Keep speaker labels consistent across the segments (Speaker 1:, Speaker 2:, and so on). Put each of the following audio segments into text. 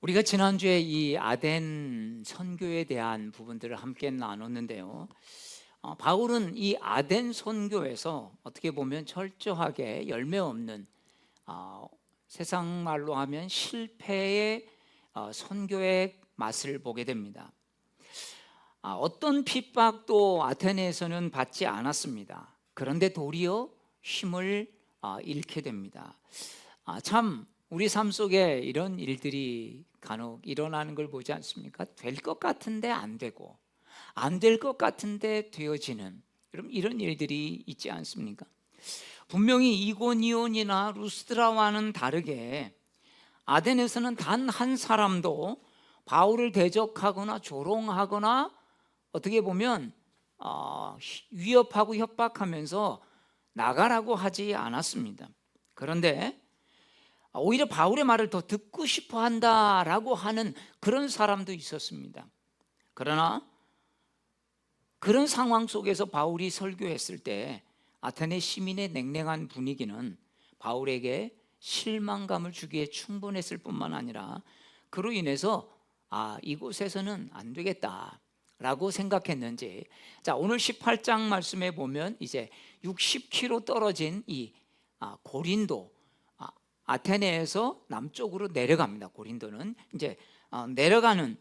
Speaker 1: 우리가 지난주에 이 아덴 선교에 대한 부분들을 함께 나눴는데요. 바울은 이 아덴 선교에서 어떻게 보면 철저하게 열매 없는, 어, 세상 말로 하면 실패의 선교의 맛을 보게 됩니다. 어떤 핍박도 아테네에서는 받지 않았습니다. 그런데 도리어 힘을 잃게 됩니다. 참 우리 삶 속에 이런 일들이 간혹 일어나는 걸 보지 않습니까? 될 것 같은데 안 되고, 안 될 것 같은데 되어지는 이런 일들이 있지 않습니까? 분명히 이고니온이나 루스드라와는 다르게 아덴에서는 단 한 사람도 바울을 대적하거나 조롱하거나 어떻게 보면 위협하고 협박하면서 나가라고 하지 않았습니다. 그런데 오히려 바울의 말을 더 듣고 싶어 한다라고 하는 그런 사람도 있었습니다. 그러나 그런 상황 속에서 바울이 설교했을 때 아테네 시민의 냉랭한 분위기는 바울에게 실망감을 주기에 충분했을 뿐만 아니라 그로 인해서 이곳에서는 안 되겠다라고 생각했는지, 자, 오늘 18장 말씀에 보면 이제 60km 떨어진 이 고린도, 아테네에서 남쪽으로 내려갑니다. 고린도는 이제 내려가는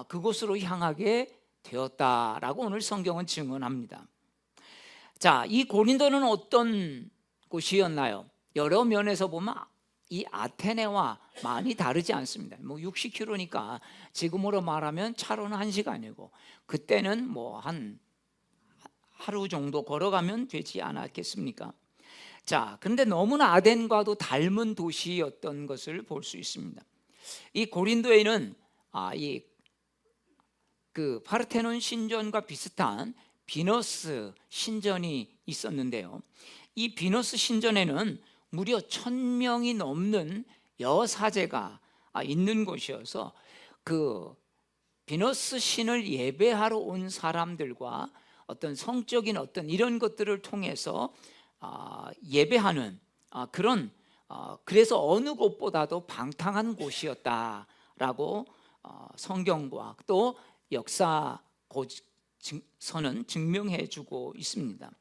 Speaker 1: 그곳으로 향하게 되었다라고 오늘 성경은 증언합니다. 자, 이 고린도는 어떤 곳이었나요? 여러 면에서 보면 이 아테네와 많이 다르지 않습니다. 60km니까 지금으로 말하면 차로는 1시간이고 그때는 한 하루 정도 걸어가면 되지 않았겠습니까? 자, 근데 너무나 아덴과도 닮은 도시였던 것을 볼 수 있습니다. 이 고린도에는 그 파르테논 신전과 비슷한 비너스 신전이 있었는데요. 이 비너스 신전에는 무려 1000명이 넘는 여사제가 있는 곳이어서 그 비너스 신을 예배하러 온 사람들과 어떤 성적인 어떤 이런 것들을 통해서 예배하는 그런, 그래서 어느 곳보다도 방탕한 곳이었다라고 성경과 또 역사서는 증명해 주고 있습니다.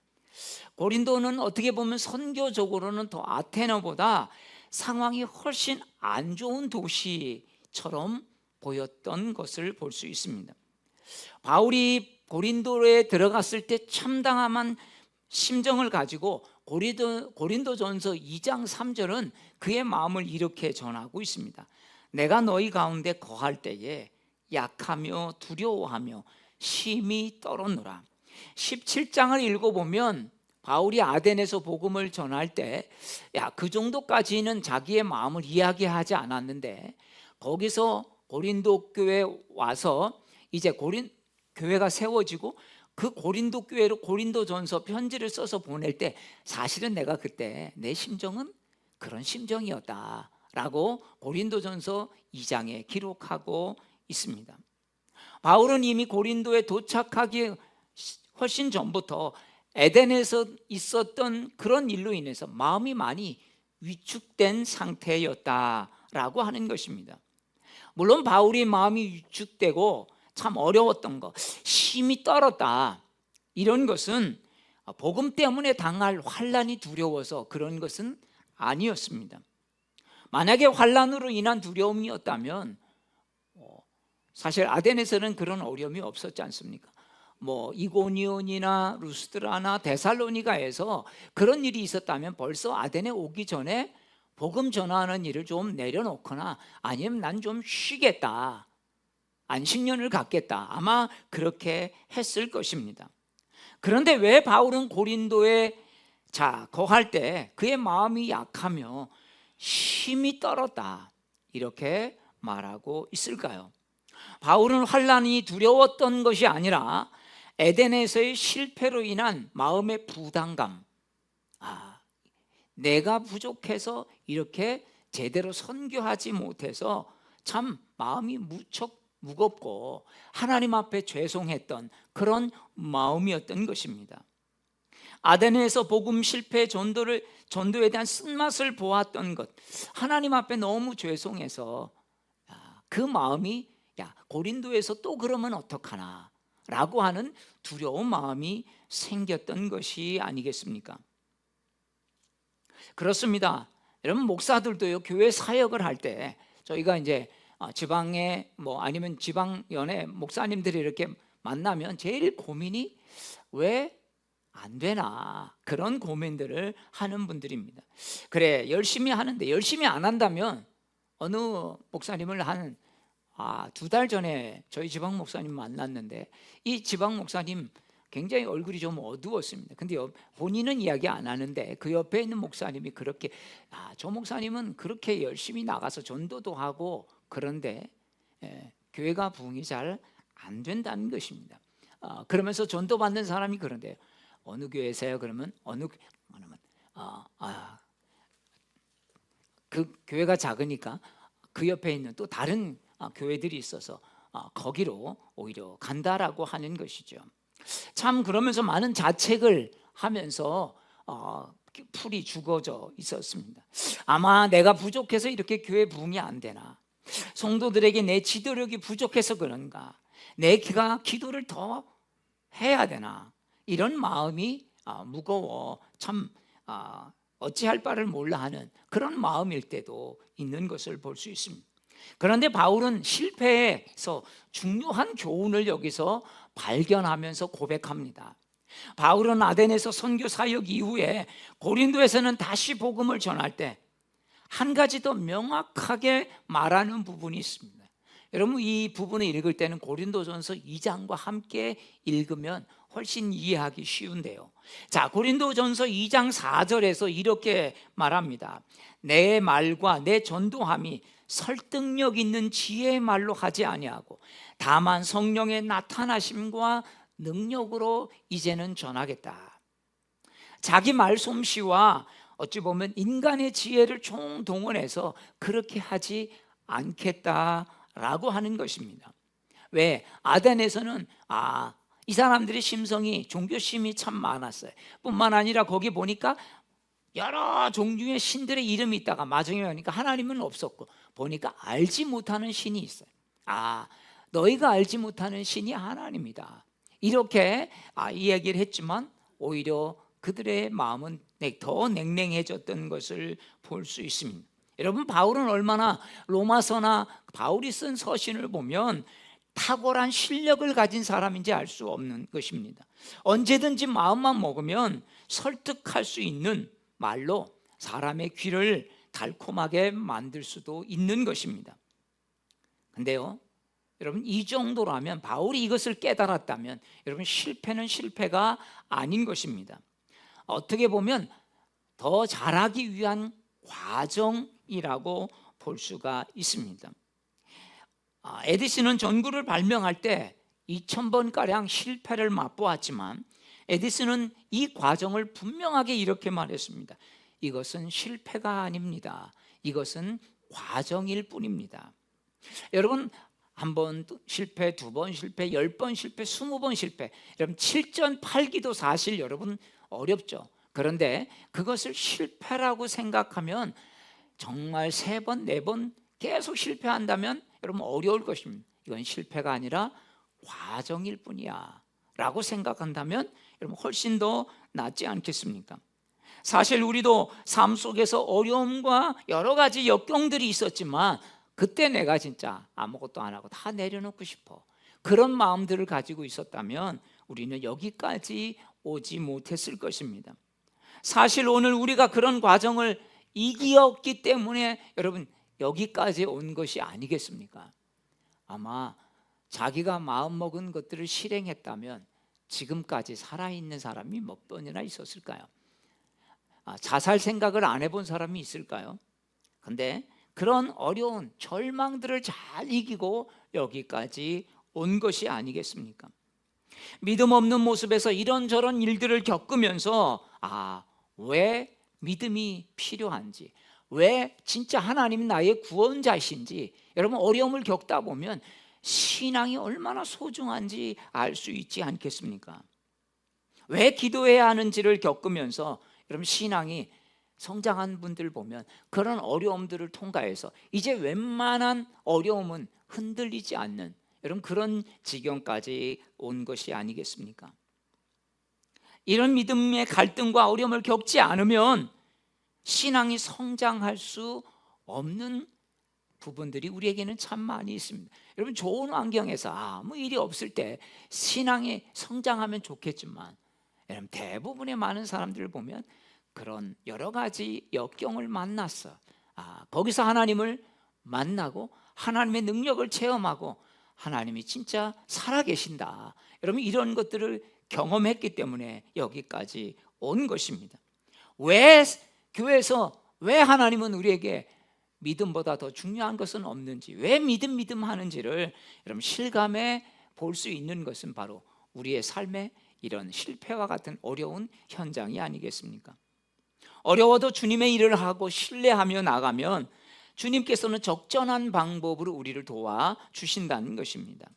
Speaker 1: 고린도는 어떻게 보면 선교적으로는 더 아테네보다 상황이 훨씬 안 좋은 도시처럼 보였던 것을 볼 수 있습니다. 바울이 고린도에 들어갔을 때 참담한 심정을 가지고 고린도전서 2장 3절은 그의 마음을 이렇게 전하고 있습니다. 내가 너희 가운데 거할 때에 약하며 두려워하며 심히 떨었노라. 17장을 읽어보면 바울이 아덴에서 복음을 전할 때 그 정도까지는 자기의 마음을 이야기하지 않았는데 거기서 고린도 교회에 와서 이제 교회가 세워지고 그 고린도 교회로 고린도전서 편지를 써서 보낼 때 사실은 내가 그때 내 심정은 그런 심정이었다라고 고린도전서 2장에 기록하고 있습니다. 바울은 이미 고린도에 도착하기 훨씬 전부터 에덴에서 있었던 그런 일로 인해서 마음이 많이 위축된 상태였다라고 하는 것입니다. 물론 바울이 마음이 위축되고 참 어려웠던 거, 심히 떨었다, 이런 것은 복음 때문에 당할 환난이 두려워서 그런 것은 아니었습니다. 만약에 환난으로 인한 두려움이었다면 사실 아덴에서는 그런 어려움이 없었지 않습니까? 이고니온이나 루스드라나 데살로니가에서 그런 일이 있었다면 벌써 아덴에 오기 전에 복음 전하는 일을 좀 내려놓거나 아니면 난 좀 쉬겠다, 안식년을 갖겠다, 아마 그렇게 했을 것입니다. 그런데 왜 바울은 고린도에 거할 때 그의 마음이 약하며 심히 떨었다 이렇게 말하고 있을까요? 바울은 환난이 두려웠던 것이 아니라 에덴에서의 실패로 인한 마음의 부담감, 내가 부족해서 이렇게 제대로 선교하지 못해서 참 마음이 무척 무겁고 하나님 앞에 죄송했던 그런 마음이었던 것입니다. 아덴에서 복음 실패 전도에 대한 쓴맛을 보았던 것, 하나님 앞에 너무 죄송해서 그 마음이 야 고린도에서 또 그러면 어떡하나 라고 하는 두려운 마음이 생겼던 것이 아니겠습니까? 그렇습니다. 여러분 목사들도요 교회 사역을 할 때 저희가 이제 지방에 아니면 지방연에 목사님들이 이렇게 만나면 제일 고민이 왜 안 되나 그런 고민들을 하는 분들입니다. 그래 열심히 하는데 열심히 안 한다면 어느 목사님을 한 2달 전에 저희 지방 목사님 만났는데 이 지방 목사님 굉장히 얼굴이 좀 어두웠습니다. 근데 본인은 이야기 안 하는데 그 옆에 있는 목사님이 그렇게 저 목사님은 그렇게 열심히 나가서 전도도 하고 그런데 교회가 부흥이 잘 안 된다는 것입니다. 그러면서 전도 받는 사람이 그런데요. 어느 교회세요? 그러면 그 교회가 작으니까 그 옆에 있는 또 다른 교회들이 있어서 거기로 오히려 간다라고 하는 것이죠. 참 그러면서 많은 자책을 하면서 풀이 죽어져 있었습니다. 아마 내가 부족해서 이렇게 교회 부흥이 안 되나, 성도들에게 내 지도력이 부족해서 그런가, 내가 기도를 더 해야 되나, 이런 마음이 무거워 참 어찌할 바를 몰라 하는 그런 마음일 때도 있는 것을 볼 수 있습니다. 그런데 바울은 실패에서 중요한 교훈을 여기서 발견하면서 고백합니다. 바울은 아덴에서 선교 사역 이후에 고린도에서는 다시 복음을 전할 때 한 가지 더 명확하게 말하는 부분이 있습니다. 여러분 이 부분을 읽을 때는 고린도전서 2장과 함께 읽으면 훨씬 이해하기 쉬운데요. 자, 고린도전서 2장 4절에서 이렇게 말합니다. 내 말과 내 전도함이 설득력 있는 지혜의 말로 하지 아니하고 다만 성령의 나타나심과 능력으로 이제는 전하겠다. 자기 말솜씨와 어찌 보면 인간의 지혜를 총동원해서 그렇게 하지 않겠다라고 하는 것입니다. 왜? 아덴에서는 이 사람들의 심성이 종교심이 참 많았어요. 뿐만 아니라 거기 보니까 여러 종류의 신들의 이름이 있다가 마지막에 보니까 하나님은 없었고 보니까 알지 못하는 신이 있어요. 너희가 알지 못하는 신이 하나님이다. 이렇게 이야기를 했지만 오히려 그들의 마음은 더 냉랭해졌던 것을 볼 수 있습니다. 여러분 바울은 얼마나 로마서나 바울이 쓴 서신을 보면 탁월한 실력을 가진 사람인지 알 수 없는 것입니다. 언제든지 마음만 먹으면 설득할 수 있는 말로 사람의 귀를 달콤하게 만들 수도 있는 것입니다. 근데요 여러분 이 정도라면 바울이 이것을 깨달았다면 여러분 실패는 실패가 아닌 것입니다. 어떻게 보면 더 잘하기 위한 과정이라고 볼 수가 있습니다. 에디슨은 전구를 발명할 때 2000번가량 실패를 맛보았지만 에디슨은 이 과정을 분명하게 이렇게 말했습니다. 이것은 실패가 아닙니다. 이것은 과정일 뿐입니다. 여러분 한 번 실패, 2번 실패, 10번 실패, 20번 실패, 여러분 7전 8기도 사실 여러분 어렵죠. 그런데 그것을 실패라고 생각하면 정말 3번, 4번 계속 실패한다면 여러분 어려울 것입니다. 이건 실패가 아니라 과정일 뿐이야 라고 생각한다면 여러분 훨씬 더 낫지 않겠습니까? 사실 우리도 삶 속에서 어려움과 여러 가지 역경들이 있었지만 그때 내가 진짜 아무것도 안 하고 다 내려놓고 싶어 그런 마음들을 가지고 있었다면 우리는 여기까지 오지 못했을 것입니다. 사실 오늘 우리가 그런 과정을 이기었기 때문에 여러분 여기까지 온 것이 아니겠습니까? 아마 자기가 마음먹은 것들을 실행했다면 지금까지 살아있는 사람이 몇 번이나 있었을까요? 자살 생각을 안 해본 사람이 있을까요? 근데 그런 어려운 절망들을 잘 이기고 여기까지 온 것이 아니겠습니까? 믿음 없는 모습에서 이런저런 일들을 겪으면서 왜 믿음이 필요한지, 왜 진짜 하나님 나의 구원자이신지 여러분 어려움을 겪다 보면 신앙이 얼마나 소중한지 알 수 있지 않겠습니까? 왜 기도해야 하는지를 겪으면서 여러분 신앙이 성장한 분들 보면 그런 어려움들을 통과해서 이제 웬만한 어려움은 흔들리지 않는 여러분 그런 지경까지 온 것이 아니겠습니까? 이런 믿음의 갈등과 어려움을 겪지 않으면 신앙이 성장할 수 없는 부분들이 우리에게는 참 많이 있습니다. 여러분 좋은 환경에서 아무 일이 없을 때 신앙이 성장하면 좋겠지만 여러분 대부분의 많은 사람들을 보면 그런 여러 가지 역경을 만났어. 거기서 하나님을 만나고 하나님의 능력을 체험하고 하나님이 진짜 살아계신다. 여러분 이런 것들을 경험했기 때문에 여기까지 온 것입니다. 왜 교회에서 왜 하나님은 우리에게 믿음보다 더 중요한 것은 없는지, 왜 믿음 하는지를 여러분 실감해 볼 수 있는 것은 바로 우리의 삶의 이런 실패와 같은 어려운 현장이 아니겠습니까? 어려워도 주님의 일을 하고 신뢰하며 나가면 주님께서는 적절한 방법으로 우리를 도와주신다는 것입니다.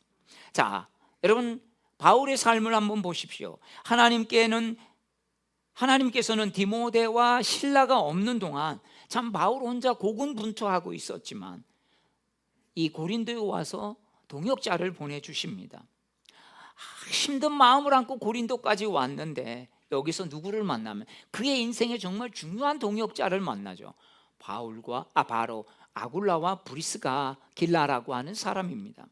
Speaker 1: 자, 여러분 바울의 삶을 한번 보십시오. 하나님께서는 디모데와 실라가 없는 동안 참 바울 혼자 고군분투하고 있었지만 이 고린도에 와서 동역자를 보내주십니다. 힘든 마음을 안고 고린도까지 왔는데 여기서 누구를 만나면 그의 인생에 정말 중요한 동역자를 만나죠. 바로 아굴라와 브리스가 길라라고 하는 사람입니다.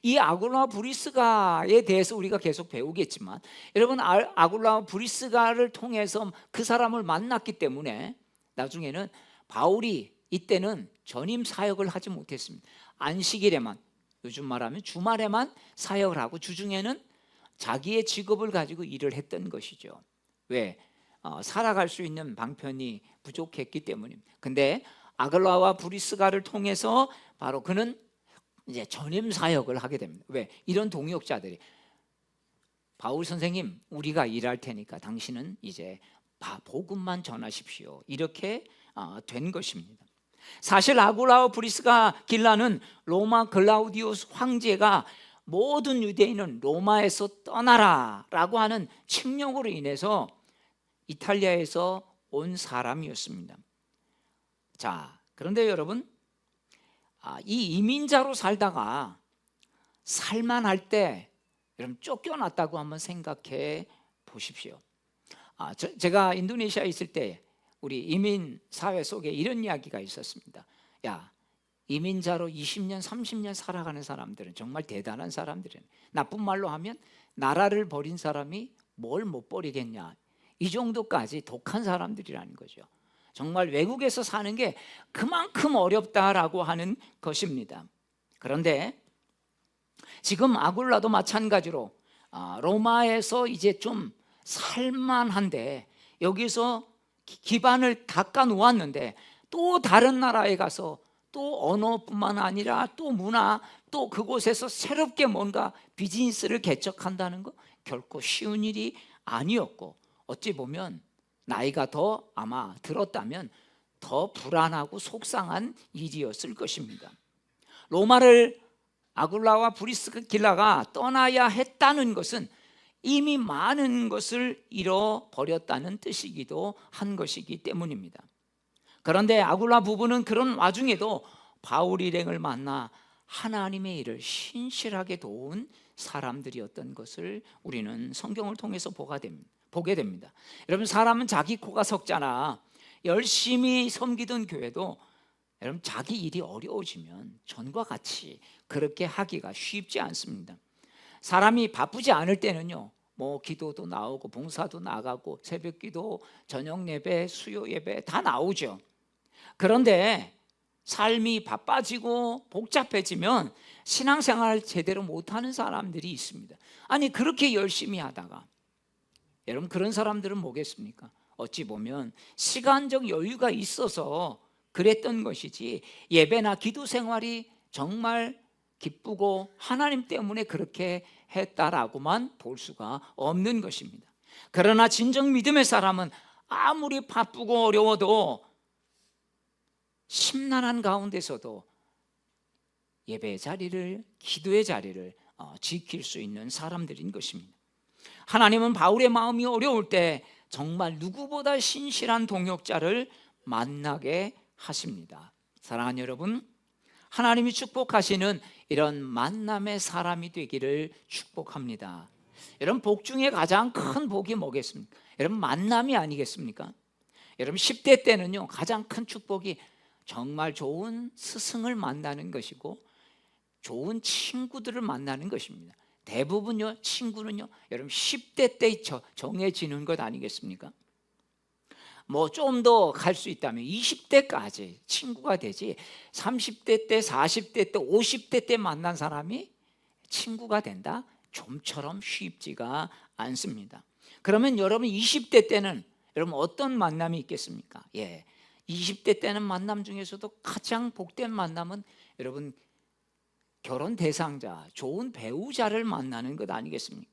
Speaker 1: 이 아굴라와 브리스가에 대해서 우리가 계속 배우겠지만 여러분 아굴라와 브리스가를 통해서 그 사람을 만났기 때문에 나중에는 바울이 이때는 전임 사역을 하지 못했습니다. 안식일에만, 요즘 말하면 주말에만 사역을 하고 주중에는 자기의 직업을 가지고 일을 했던 것이죠. 왜? 살아갈 수 있는 방편이 부족했기 때문입니다. 근데 아굴라와 브리스가를 통해서 바로 그는 이제 전임 사역을 하게 됩니다. 왜? 이런 동역자들이 바울 선생님, 우리가 일할 테니까 당신은 이제 복음만 전하십시오. 이렇게 된 것입니다. 사실 아굴라와 브리스가 길라는 로마 글라우디우스 황제가 모든 유대인은 로마에서 떠나라라고 하는 칙령으로 인해서 이탈리아에서 온 사람이었습니다. 자, 그런데 여러분 이 이민자로 살다가 살만할 때 여러분 쫓겨났다고 한번 생각해 보십시오. 제가 인도네시아에 있을 때 우리 이민 사회 속에 이런 이야기가 있었습니다. 야, 이민자로 20년 30년 살아가는 사람들은 정말 대단한 사람들이네. 나쁜 말로 하면 나라를 버린 사람이 뭘 못 버리겠냐, 이 정도까지 독한 사람들이라는 거죠. 정말 외국에서 사는 게 그만큼 어렵다라고 하는 것입니다. 그런데 지금 아굴라도 마찬가지로 로마에서 이제 좀 살만한데 여기서 기반을 닦아 놓았는데 또 다른 나라에 가서 또 언어뿐만 아니라 또 문화, 또 그곳에서 새롭게 뭔가 비즈니스를 개척한다는 거 결코 쉬운 일이 아니었고, 어찌 보면 나이가 더 아마 들었다면 더 불안하고 속상한 일이었을 것입니다. 로마를 아굴라와 브리스길라가 떠나야 했다는 것은 이미 많은 것을 잃어버렸다는 뜻이기도 한 것이기 때문입니다. 그런데 아굴라 부부는 그런 와중에도 바울 일행을 만나 하나님의 일을 신실하게 도운 사람들이었던 것을 우리는 성경을 통해서 보게 됩니다. 여러분 사람은 자기 코가 석잖아. 열심히 섬기던 교회도 여러분 자기 일이 어려워지면 전과 같이 그렇게 하기가 쉽지 않습니다. 사람이 바쁘지 않을 때는요, 기도도 나오고 봉사도 나가고 새벽기도, 저녁 예배, 수요 예배 다 나오죠. 그런데 삶이 바빠지고 복잡해지면 신앙생활을 제대로 못하는 사람들이 있습니다. 아니 그렇게 열심히 하다가 여러분 그런 사람들은 뭐겠습니까? 어찌 보면 시간적 여유가 있어서 그랬던 것이지 예배나 기도 생활이 정말 기쁘고 하나님 때문에 그렇게 했다라고만 볼 수가 없는 것입니다. 그러나 진정 믿음의 사람은 아무리 바쁘고 어려워도 심란한 가운데서도 예배의 자리를, 기도의 자리를 지킬 수 있는 사람들인 것입니다. 하나님은 바울의 마음이 어려울 때 정말 누구보다 신실한 동역자를 만나게 하십니다. 사랑하는 여러분, 하나님이 축복하시는 이런 만남의 사람이 되기를 축복합니다. 여러분, 복 중에 가장 큰 복이 뭐겠습니까? 여러분, 만남이 아니겠습니까? 여러분, 10대 때는요, 가장 큰 축복이 정말 좋은 스승을 만나는 것이고 좋은 친구들을 만나는 것입니다. 대부분요, 친구는요, 여러분 10대 때 정해지는 것 아니겠습니까? 뭐 좀 더 갈 수 있다면 20대까지 친구가 되지, 30대 때, 40대 때, 50대 때 만난 사람이 친구가 된다? 좀처럼 쉽지가 않습니다. 그러면 여러분 20대 때는 여러분 어떤 만남이 있겠습니까? 20대 때는 만남 중에서도 가장 복된 만남은 여러분 결혼 대상자, 좋은 배우자를 만나는 것 아니겠습니까?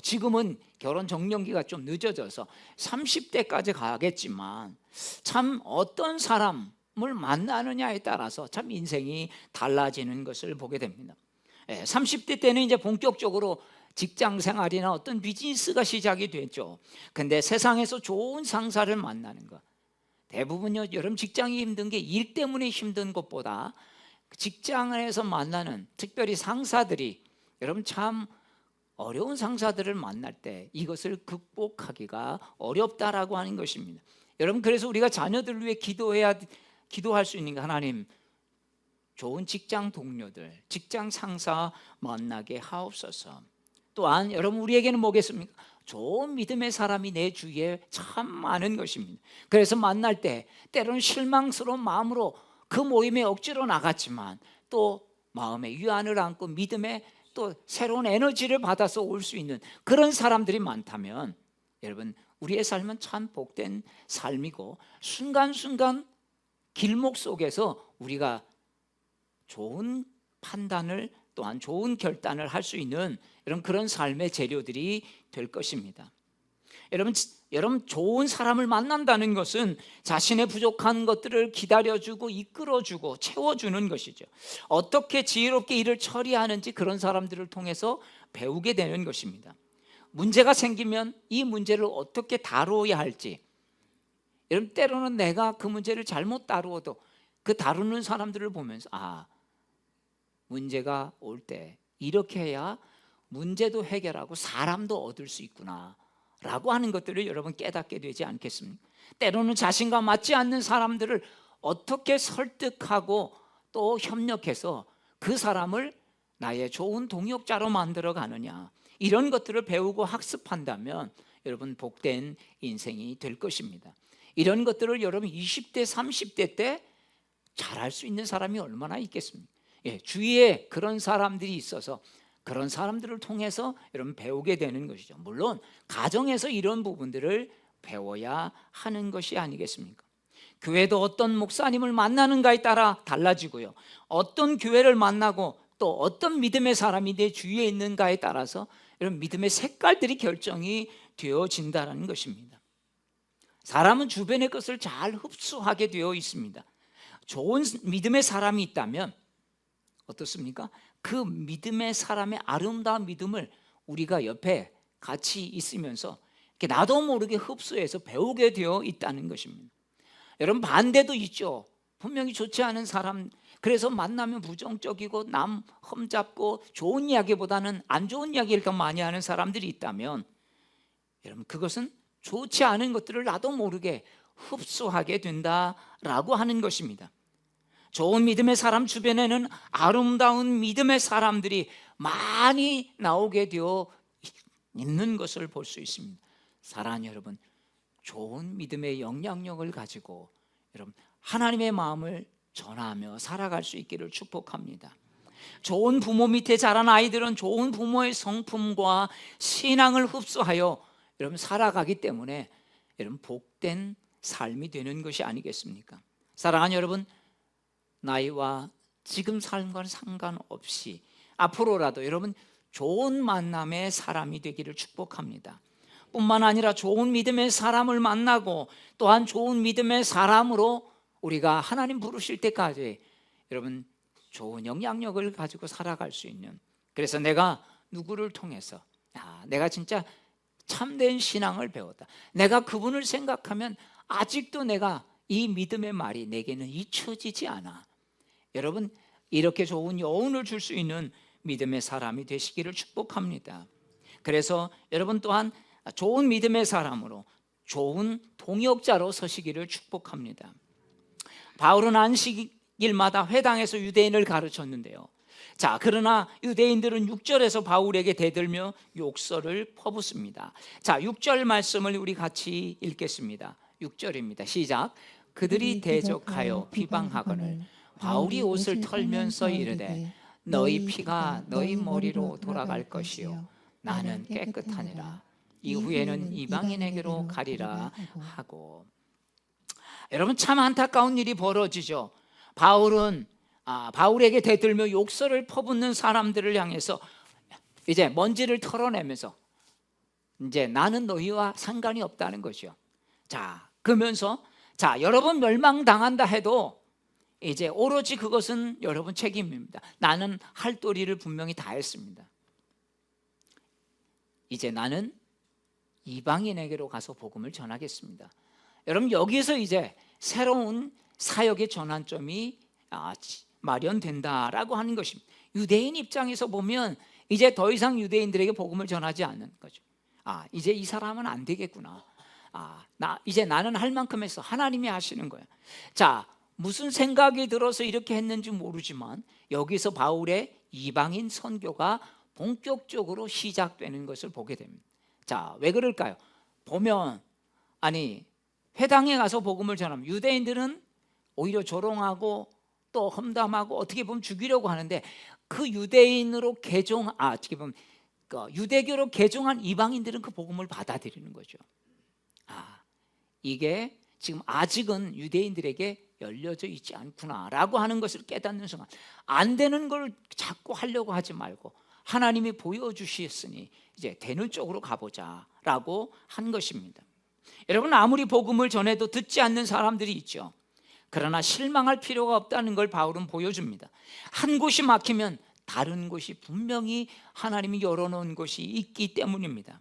Speaker 1: 지금은 결혼 정년기가 좀 늦어져서 30대까지 가겠지만 참 어떤 사람을 만나느냐에 따라서 참 인생이 달라지는 것을 보게 됩니다. 30대 때는 이제 본격적으로 직장 생활이나 어떤 비즈니스가 시작이 됐죠. 근데 세상에서 좋은 상사를 만나는 것, 대부분요, 여러분 직장이 힘든 게 일 때문에 힘든 것보다 직장에서 만나는 특별히 상사들이 여러분 참 어려운 상사들을 만날 때 이것을 극복하기가 어렵다라고 하는 것입니다. 여러분, 그래서 우리가 자녀들 위해 기도할 수 있는 게, 하나님 좋은 직장 동료들, 직장 상사 만나게 하옵소서. 또한 여러분, 우리에게는 뭐겠습니까? 좋은 믿음의 사람이 내 주위에 참 많은 것입니다. 그래서 만날 때 때로는 실망스러운 마음으로 그 모임에 억지로 나갔지만 또 마음에 위안을 안고 믿음의 또 새로운 에너지를 받아서 올 수 있는 그런 사람들이 많다면 여러분, 우리의 삶은 참 복된 삶이고 순간순간 길목 속에서 우리가 좋은 판단을, 또한 좋은 결단을 할 수 있는 그런 삶의 재료들이 될 것입니다. 여러분 좋은 사람을 만난다는 것은 자신의 부족한 것들을 기다려주고 이끌어주고 채워주는 것이죠. 어떻게 지혜롭게 일을 처리하는지 그런 사람들을 통해서 배우게 되는 것입니다. 문제가 생기면 이 문제를 어떻게 다루어야 할지, 여러분 때로는 내가 그 문제를 잘못 다루어도 그 다루는 사람들을 보면서 문제가 올 때 이렇게 해야 문제도 해결하고 사람도 얻을 수 있구나 라고 하는 것들을 여러분 깨닫게 되지 않겠습니까? 때로는 자신과 맞지 않는 사람들을 어떻게 설득하고 또 협력해서 그 사람을 나의 좋은 동역자로 만들어 가느냐, 이런 것들을 배우고 학습한다면 여러분 복된 인생이 될 것입니다. 이런 것들을 여러분 20대 30대 때 잘할 수 있는 사람이 얼마나 있겠습니까? 주위에 그런 사람들이 있어서 그런 사람들을 통해서 여러분 배우게 되는 것이죠. 물론 가정에서 이런 부분들을 배워야 하는 것이 아니겠습니까? 교회도 어떤 목사님을 만나는가에 따라 달라지고요, 어떤 교회를 만나고 또 어떤 믿음의 사람이 내 주위에 있는가에 따라서 이런 믿음의 색깔들이 결정이 되어진다는 것입니다. 사람은 주변의 것을 잘 흡수하게 되어 있습니다. 좋은 믿음의 사람이 있다면 어떻습니까? 그 믿음의 사람의 아름다운 믿음을 우리가 옆에 같이 있으면서 나도 모르게 흡수해서 배우게 되어 있다는 것입니다. 여러분, 반대도 있죠. 분명히 좋지 않은 사람, 그래서 만나면 부정적이고 남 험잡고 좋은 이야기보다는 안 좋은 이야기를 더 많이 하는 사람들이 있다면 여러분, 그것은 좋지 않은 것들을 나도 모르게 흡수하게 된다라고 하는 것입니다. 좋은 믿음의 사람 주변에는 아름다운 믿음의 사람들이 많이 나오게 되어 있는 것을 볼 수 있습니다. 사랑하는 여러분, 좋은 믿음의 영향력을 가지고 여러분 하나님의 마음을 전하며 살아갈 수 있기를 축복합니다. 좋은 부모 밑에 자란 아이들은 좋은 부모의 성품과 신앙을 흡수하여 여러분 살아가기 때문에 여러분 복된 삶이 되는 것이 아니겠습니까? 사랑하는 여러분, 나이와 지금 삶과는 상관없이 앞으로라도 여러분 좋은 만남의 사람이 되기를 축복합니다. 뿐만 아니라 좋은 믿음의 사람을 만나고 또한 좋은 믿음의 사람으로 우리가 하나님 부르실 때까지 여러분 좋은 영향력을 가지고 살아갈 수 있는, 그래서 내가 누구를 통해서 내가 진짜 참된 신앙을 배웠다, 내가 그분을 생각하면 아직도 내가 이 믿음의 말이 내게는 잊혀지지 않아. 여러분 이렇게 좋은 여운을 줄 수 있는 믿음의 사람이 되시기를 축복합니다. 그래서 여러분 또한 좋은 믿음의 사람으로 좋은 동역자로 서시기를 축복합니다. 바울은 안식일마다 회당에서 유대인을 가르쳤는데요. 자, 그러나 유대인들은 6절에서 바울에게 대들며 욕설을 퍼붓습니다. 자, 6절 말씀을 우리 같이 읽겠습니다. 6절입니다. 시작. 그들이 대적하여 비방하거늘 바울이 옷을 털면서 이르되 너희 피가 너희 머리로 돌아갈 것이요 나는 깨끗하니라. 이후에는 이방인에게로 가리라 하고. 여러분, 참 안타까운 일이 벌어지죠. 바울에게 대들며 욕설을 퍼붓는 사람들을 향해서 이제 먼지를 털어내면서 이제 나는 너희와 상관이 없다는 거죠. 자, 그러면서 여러분 멸망당한다 해도 이제 오로지 그것은 여러분 책임입니다. 나는 할 도리를 분명히 다 했습니다. 이제 나는 이방인에게로 가서 복음을 전하겠습니다. 여러분, 여기서 이제 새로운 사역의 전환점이 마련된다라고 하는 것입니다. 유대인 입장에서 보면 이제 더 이상 유대인들에게 복음을 전하지 않는 거죠. 이제 이 사람은 안 되겠구나. 이제 나는 할 만큼 해서 하나님이 하시는 거야. 자, 무슨 생각이 들어서 이렇게 했는지 모르지만 여기서 바울의 이방인 선교가 본격적으로 시작되는 것을 보게 됩니다. 자, 왜 그럴까요? 보면 회당에 가서 복음을 전하면 유대인들은 오히려 조롱하고 또 험담하고 어떻게 보면 죽이려고 하는데 그 유대인으로 어떻게 보면 유대교로 개종한 이방인들은 그 복음을 받아들이는 거죠. 이게 지금 아직은 유대인들에게 열려져 있지 않구나라고 하는 것을 깨닫는 순간, 안 되는 걸 자꾸 하려고 하지 말고 하나님이 보여주셨으니 이제 되는 쪽으로 가보자라고 한 것입니다. 여러분, 아무리 복음을 전해도 듣지 않는 사람들이 있죠. 그러나 실망할 필요가 없다는 걸 바울은 보여줍니다. 한 곳이 막히면 다른 곳이 분명히 하나님이 열어놓은 곳이 있기 때문입니다.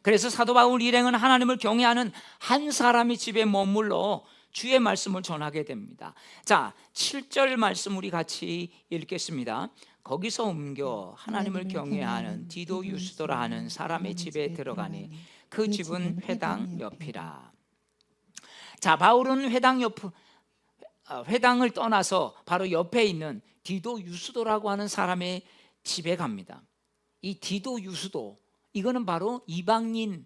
Speaker 1: 그래서 사도 바울 일행은 하나님을 경외하는 한 사람이 집에 머물러 주의 말씀을 전하게 됩니다. 자, 7절 말씀 우리 같이 읽겠습니다. 거기서 옮겨 하나님을 경외하는 디도 유스도라 하는 사람의 집에 들어가니 그 집은 회당 옆이라. 자, 바울은 회당을 떠나서 바로 옆에 있는 디도 유스도라고 하는 사람의 집에 갑니다. 이 디도 유스도, 이거는 바로 이방인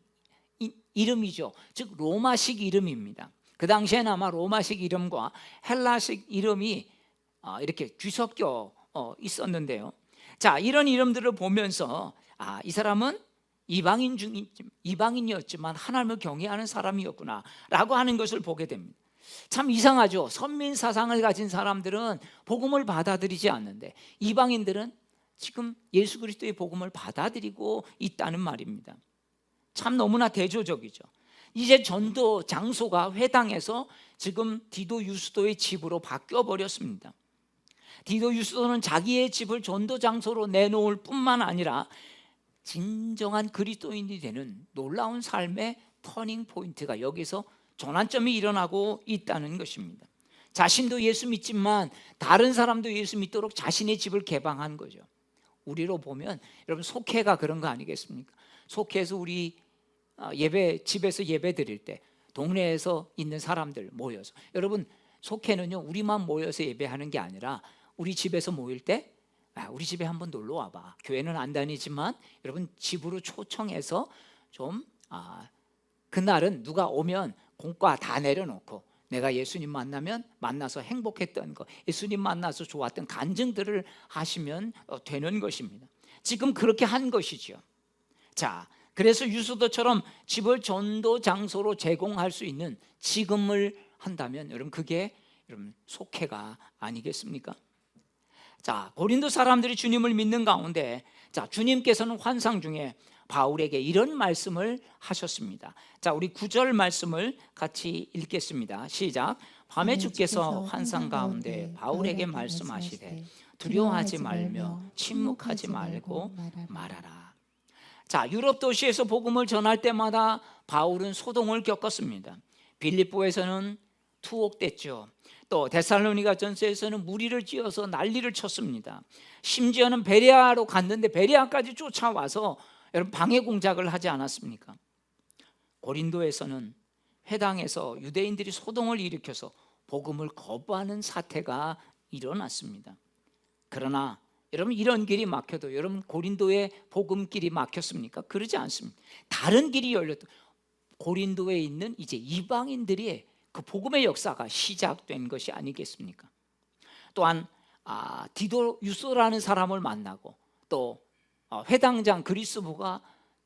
Speaker 1: 이름이죠. 즉 로마식 이름입니다. 그 당시에는 아마 로마식 이름과 헬라식 이름이 이렇게 뒤섞여 있었는데요. 자, 이런 이름들을 보면서 이 사람은 이방인이었지만 하나님을 경외하는 사람이었구나라고 하는 것을 보게 됩니다. 참 이상하죠. 선민 사상을 가진 사람들은 복음을 받아들이지 않는데 이방인들은 지금 예수 그리스도의 복음을 받아들이고 있다는 말입니다. 참 너무나 대조적이죠. 이제 전도 장소가 회당에서 지금 디도 유스도의 집으로 바뀌어 버렸습니다. 디도 유스도는 자기의 집을 전도 장소로 내놓을 뿐만 아니라 진정한 그리스도인이 되는 놀라운 삶의 터닝 포인트가 여기서 전환점이 일어나고 있다는 것입니다. 자신도 예수 믿지만 다른 사람도 예수 믿도록 자신의 집을 개방한 거죠. 우리로 보면 여러분 속회가 그런 거 아니겠습니까? 속회에서 우리 집에서 예배 드릴 때 동네에서 있는 사람들 모여서, 여러분 속회는요 우리만 모여서 예배하는 게 아니라 우리 집에서 모일 때 우리 집에 한번 놀러 와봐. 교회는 안 다니지만 여러분 집으로 초청해서 좀 그날은 누가 오면 공과 다 내려놓고 내가 예수님 만나서 행복했던 거, 예수님 만나서 좋았던 간증들을 하시면 되는 것입니다. 지금 그렇게 한 것이죠. 자, 그래서 유수도처럼 집을 전도 장소로 제공할 수 있는 지금을 한다면 여러분 그게 여러분 속회가 아니겠습니까? 자, 고린도 사람들이 주님을 믿는 가운데 주님께서는 환상 중에 바울에게 이런 말씀을 하셨습니다. 자, 우리 9절 말씀을 같이 읽겠습니다. 시작. 밤에 주께서 환상 가운데 바울에게 말씀하시되 두려워하지 말며 침묵하지 말고 말하라. 자, 유럽 도시에서 복음을 전할 때마다 바울은 소동을 겪었습니다. 빌립보에서는 투옥됐죠. 또 데살로니가 전서에서는 무리를 지어서 난리를 쳤습니다. 심지어는 베레아로 갔는데 베레아까지 쫓아와서 여러분 방해 공작을 하지 않았습니까? 고린도에서는 회당에서 유대인들이 소동을 일으켜서 복음을 거부하는 사태가 일어났습니다. 그러나 여러분 이런 길이 막혀도 여러분 고린도의 복음길이 막혔습니까? 그러지 않습니다. 다른 길이 열렸다. 고린도에 있는 이제 이방인들이 그 복음의 역사가 시작된 것이 아니겠습니까? 또한 디도 유소라는 사람을 만나고 또 회당장 그리스도가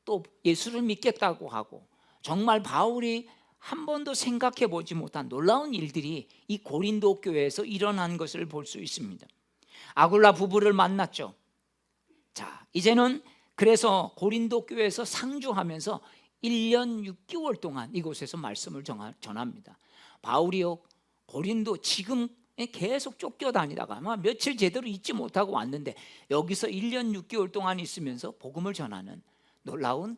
Speaker 1: 또 예수를 믿겠다고 하고 정말 바울이 한 번도 생각해 보지 못한 놀라운 일들이 이 고린도 교회에서 일어난 것을 볼 수 있습니다. 아굴라 부부를 만났죠. 자, 이제는 그래서 고린도 교회에서 상주하면서 1년 6개월 동안 이곳에서 말씀을 전합니다. 바울이요 고린도 지금 계속 쫓겨다니다가 아마 며칠 제대로 있지 못하고 왔는데 여기서 1년 6개월 동안 있으면서 복음을 전하는 놀라운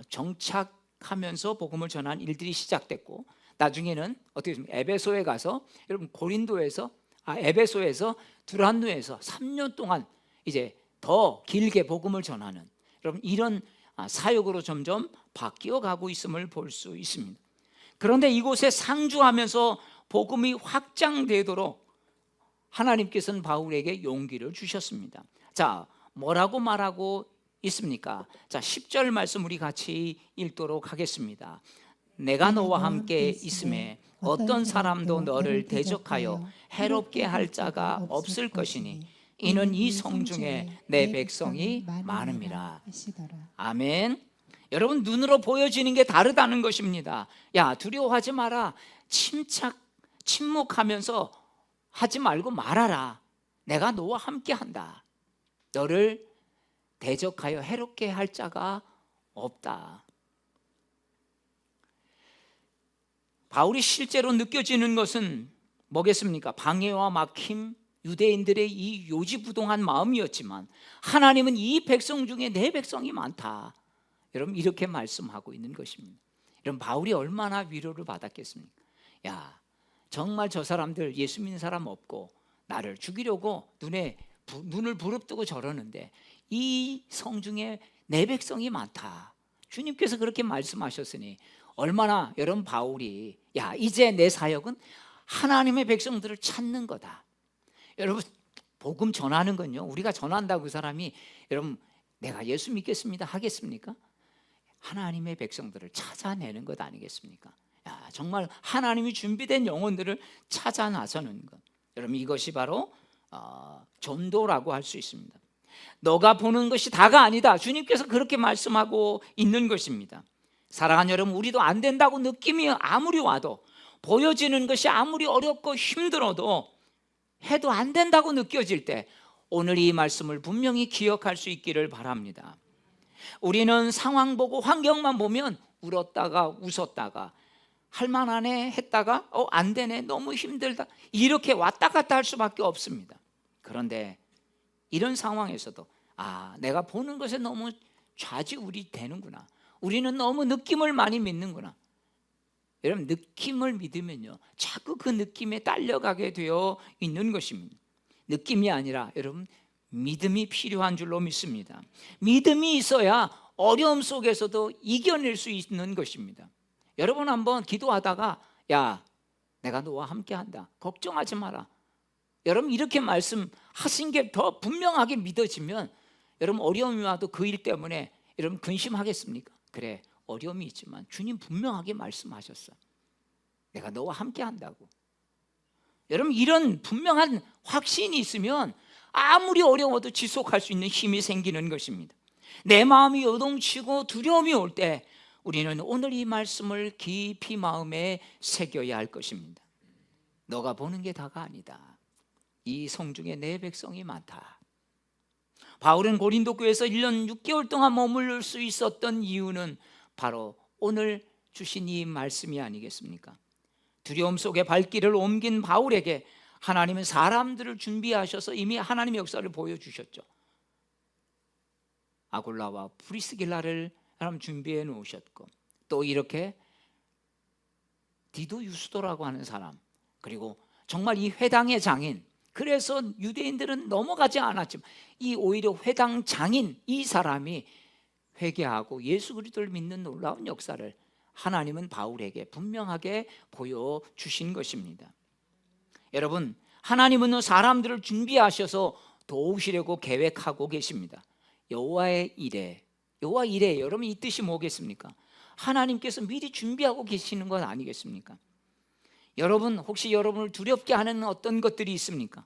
Speaker 1: 정착하면서 복음을 전하는 일들이 시작됐고, 나중에는 어떻게 됩니까? 에베소에 가서 여러분 에베소에서 두란노에서 3년 동안 이제 더 길게 복음을 전하는 여러분 이런 사역으로 점점 바뀌어 가고 있음을 볼 수 있습니다. 그런데 이곳에 상주하면서 복음이 확장되도록 하나님께서는 바울에게 용기를 주셨습니다. 자, 뭐라고 말하고 있습니까? 자, 10절 말씀 우리 같이 읽도록 하겠습니다. 내가 너와 함께 있음에 어떤 사람도 너를 대적하여 해롭게 할 자가 없을 것이니 이는 이 성중에 내 백성이 많음이라. 아멘. 여러분 눈으로 보여지는 게 다르다는 것입니다. 야, 두려워하지 마라. 침묵하면서 하지 말고 말하라. 내가 너와 함께 한다. 너를 대적하여 해롭게 할 자가 없다. 바울이 실제로 느껴지는 것은 뭐겠습니까? 방해와 막힘, 유대인들의 이 요지부동한 마음이었지만 하나님은 이 백성 중에 내 백성이 많다. 여러분 이렇게 말씀하고 있는 것입니다. 여러분 바울이 얼마나 위로를 받았겠습니까? 야, 정말 저 사람들 예수 믿는 사람 없고 나를 죽이려고 눈을 부릅뜨고 저러는데 이 성중에 내 백성이 많다. 주님께서 그렇게 말씀하셨으니 얼마나 여러분 바울이 야 이제 내 사역은 하나님의 백성들을 찾는 거다. 여러분 복음 전하는 건요 우리가 전한다고 그 사람이 여러분 내가 예수 믿겠습니다 하겠습니까? 하나님의 백성들을 찾아내는 것 아니겠습니까? 야, 정말 하나님이 준비된 영혼들을 찾아 나서는 것. 여러분 이것이 바로 전도라고 할 수 있습니다. 너가 보는 것이 다가 아니다. 주님께서 그렇게 말씀하고 있는 것입니다. 사랑하는 여러분, 우리도 안 된다고 느낌이 아무리 와도 보여지는 것이 아무리 어렵고 힘들어도 해도 안 된다고 느껴질 때 오늘 이 말씀을 분명히 기억할 수 있기를 바랍니다. 우리는 상황 보고 환경만 보면 울었다가 웃었다가 할만하네 했다가 안 되네 너무 힘들다 이렇게 왔다 갔다 할 수밖에 없습니다. 그런데 이런 상황에서도 내가 보는 것에 너무 좌지우지 되는구나. 우리는 너무 느낌을 많이 믿는구나. 여러분 느낌을 믿으면요 자꾸 그 느낌에 딸려가게 되어 있는 것입니다. 느낌이 아니라 여러분 믿음이 필요한 줄로 믿습니다. 믿음이 있어야 어려움 속에서도 이겨낼 수 있는 것입니다. 여러분 한번 기도하다가 야 내가 너와 함께한다 걱정하지 마라 여러분 이렇게 말씀하신 게 더 분명하게 믿어지면 여러분 어려움이 와도 그 일 때문에 여러분 근심하겠습니까? 그래 어려움이 있지만 주님 분명하게 말씀하셨어. 내가 너와 함께한다고. 여러분 이런 분명한 확신이 있으면 아무리 어려워도 지속할 수 있는 힘이 생기는 것입니다. 내 마음이 요동치고 두려움이 올 때 우리는 오늘 이 말씀을 깊이 마음에 새겨야 할 것입니다. 너가 보는 게 다가 아니다. 이 성중에 내 백성이 많다. 바울은 고린도 교회에서 1년 6개월 동안 머물 수 있었던 이유는 바로 오늘 주신 이 말씀이 아니겠습니까? 두려움 속에 발길을 옮긴 바울에게 하나님은 사람들을 준비하셔서 이미 하나님의 역사를 보여주셨죠. 아굴라와 프리스길라를 하나님 준비해 놓으셨고 또 이렇게 디도 유스도라고 하는 사람 그리고 정말 이 회당의 장인, 그래서 유대인들은 넘어가지 않았지만 이 오히려 회당 장인 이 사람이 회개하고 예수 그리스도를 믿는 놀라운 역사를 하나님은 바울에게 분명하게 보여주신 것입니다. 여러분, 하나님은 사람들을 준비하셔서 도우시려고 계획하고 계십니다. 여호와의 일에, 여호와 일에 여러분 이 뜻이 뭐겠습니까? 하나님께서 미리 준비하고 계시는 것 아니겠습니까? 여러분, 혹시 여러분을 두렵게 하는 어떤 것들이 있습니까?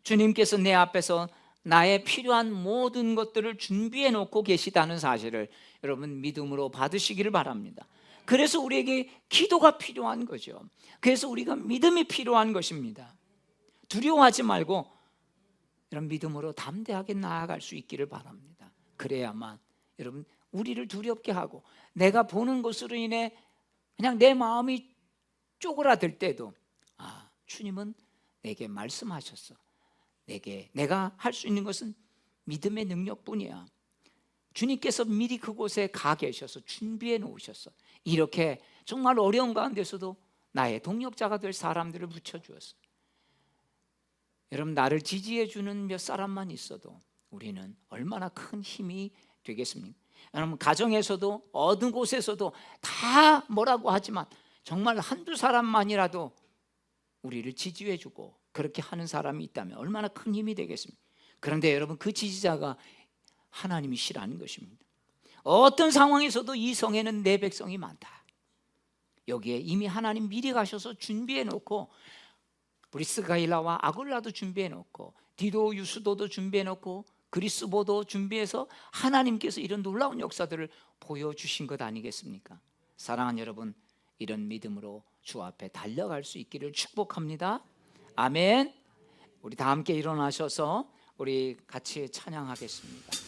Speaker 1: 주님께서 내 앞에서 나의 필요한 모든 것들을 준비해 놓고 계시다는 사실을 여러분 믿음으로 받으시기를 바랍니다. 그래서 우리에게 기도가 필요한 거죠. 그래서 우리가 믿음이 필요한 것입니다. 두려워하지 말고 이런 믿음으로 담대하게 나아갈 수 있기를 바랍니다. 그래야만 여러분 우리를 두렵게 하고 내가 보는 것으로 인해 그냥 내 마음이 쪼그라들 때도 주님은 내게 말씀하셨어. 내가 할 수 있는 것은 믿음의 능력뿐이야. 주님께서 미리 그곳에 가 계셔서 준비해 놓으셨어. 이렇게 정말 어려운 가운데서도 나의 동력자가 될 사람들을 붙여주었어. 여러분, 나를 지지해 주는 몇 사람만 있어도 우리는 얼마나 큰 힘이 되겠습니까? 여러분, 가정에서도 어느 곳에서도 다 뭐라고 하지만 정말 한두 사람만이라도 우리를 지지해 주고 그렇게 하는 사람이 있다면 얼마나 큰 힘이 되겠습니까? 그런데 여러분, 그 지지자가 하나님이시라는 것입니다. 어떤 상황에서도 이 성에는 내 백성이 많다. 여기에 이미 하나님 미리 가셔서 준비해 놓고 브리스가일라와 아굴라도 준비해 놓고 디도 유스도도 준비해 놓고 그리스보도 준비해서 하나님께서 이런 놀라운 역사들을 보여주신 것 아니겠습니까? 사랑하는 여러분, 이런 믿음으로 주 앞에 달려갈 수 있기를 축복합니다. 아멘. 우리 다 함께 일어나셔서 우리 같이 찬양하겠습니다.